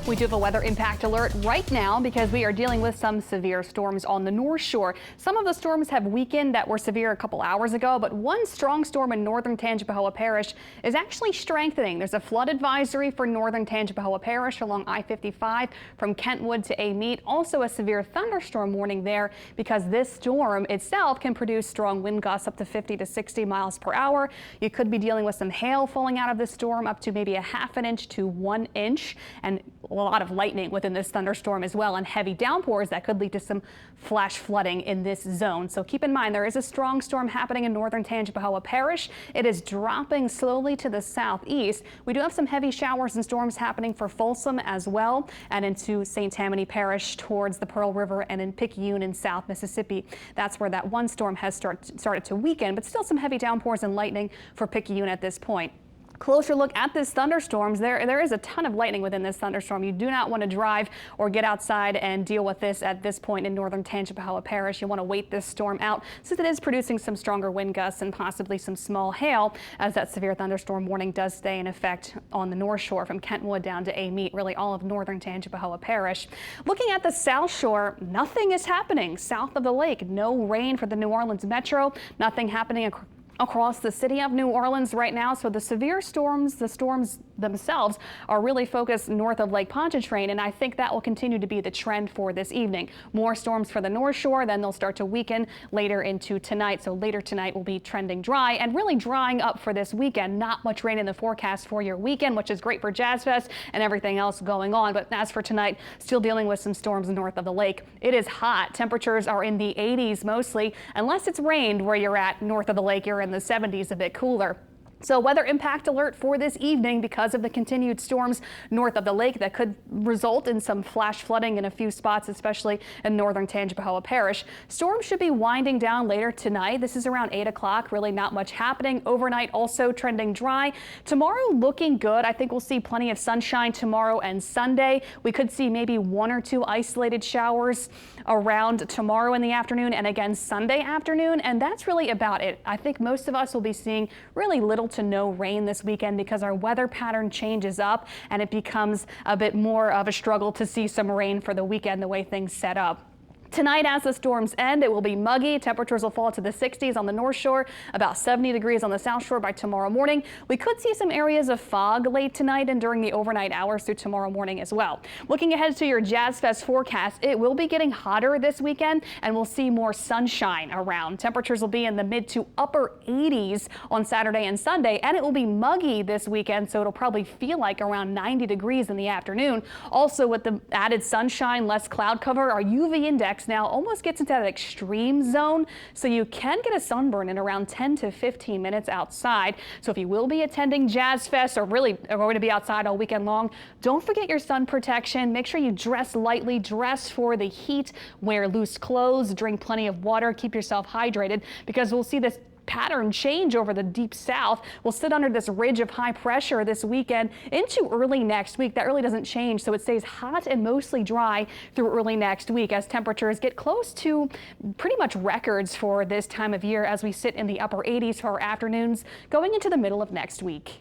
We do have a weather impact alert right now because we are dealing with some severe storms on the North Shore. Some of the storms have weakened that were severe a couple hours ago, but one strong storm in northern Tangipahoa Parish is actually strengthening. There's a flood advisory for northern Tangipahoa Parish along I-55 from Kentwood to Amite. Also a severe thunderstorm warning there because this storm itself can produce strong wind gusts up to 50 to 60 miles per hour. You could be dealing with some hail falling out of this storm up to maybe a ½ inch to 1 inch, and a lot of lightning within this thunderstorm as well, and heavy downpours that could lead to some flash flooding in this zone. So keep in mind there is a strong storm happening in northern Tangipahoa Parish. It is dropping slowly to the southeast. We do have some heavy showers and storms happening for Folsom as well, and into St. Tammany Parish towards the Pearl River and in Picayune in South Mississippi. That's where that one storm has started to weaken, but still some heavy downpours and lightning for Picayune at this point. Closer look at this thunderstorms. There is a ton of lightning within this thunderstorm. You do not want to drive or get outside and deal with this at this point in northern Tangipahoa Parish. You want to wait this storm out since it is producing some stronger wind gusts and possibly some small hail, as that severe thunderstorm warning does stay in effect on the North Shore from Kentwood down to Amite, really all of northern Tangipahoa Parish. Looking at the South Shore, nothing is happening south of the lake. No rain for the New Orleans metro. Nothing happening across the city of New Orleans right now. So the severe storms, the storms themselves are really focused north of Lake Pontchartrain, and I think that will continue to be the trend for this evening. More storms for the North Shore, then they'll start to weaken later into tonight. So later tonight will be trending dry and really drying up for this weekend. Not much rain in the forecast for your weekend, which is great for Jazz Fest and everything else going on. But as for tonight, still dealing with some storms north of the lake. It is hot. Temperatures are in the 80s mostly, unless it's rained where you're at north of the lake. You're in the 70s, a bit cooler. So weather impact alert for this evening because of the continued storms north of the lake that could result in some flash flooding in a few spots, especially in northern Tangipahoa Parish. Storms should be winding down later tonight. This is around 8 o'clock. Really not much happening. Overnight also trending dry. Tomorrow looking good. I think we'll see plenty of sunshine tomorrow and Sunday. We could see maybe 1 or 2 isolated showers around tomorrow in the afternoon and again Sunday afternoon. And that's really about it. I think most of us will be seeing really little to no rain this weekend because our weather pattern changes up and it becomes a bit more of a struggle to see some rain for the weekend the way things set up. Tonight, as the storms end, it will be muggy. Temperatures will fall to the 60s on the North Shore, about 70 degrees on the South Shore by tomorrow morning. We could see some areas of fog late tonight and during the overnight hours through tomorrow morning as well. Looking ahead to your Jazz Fest forecast, it will be getting hotter this weekend and we'll see more sunshine around. Temperatures will be in the mid to upper 80s on Saturday and Sunday, and it will be muggy this weekend, so it'll probably feel like around 90 degrees in the afternoon. Also, with the added sunshine, less cloud cover, our UV index now almost gets into that extreme zone, so you can get a sunburn in around 10 to 15 minutes outside. So if you will be attending Jazz Fest or really are going to be outside all weekend long, don't forget your sun protection. Make sure you dress lightly, dress for the heat, wear loose clothes, drink plenty of water, keep yourself hydrated, because we'll see this pattern change over the deep south. We'll sit under this ridge of high pressure this weekend into early next week. That really doesn't change, so it stays hot and mostly dry through early next week as temperatures get close to pretty much records for this time of year as we sit in the upper 80s for our afternoons going into the middle of next week.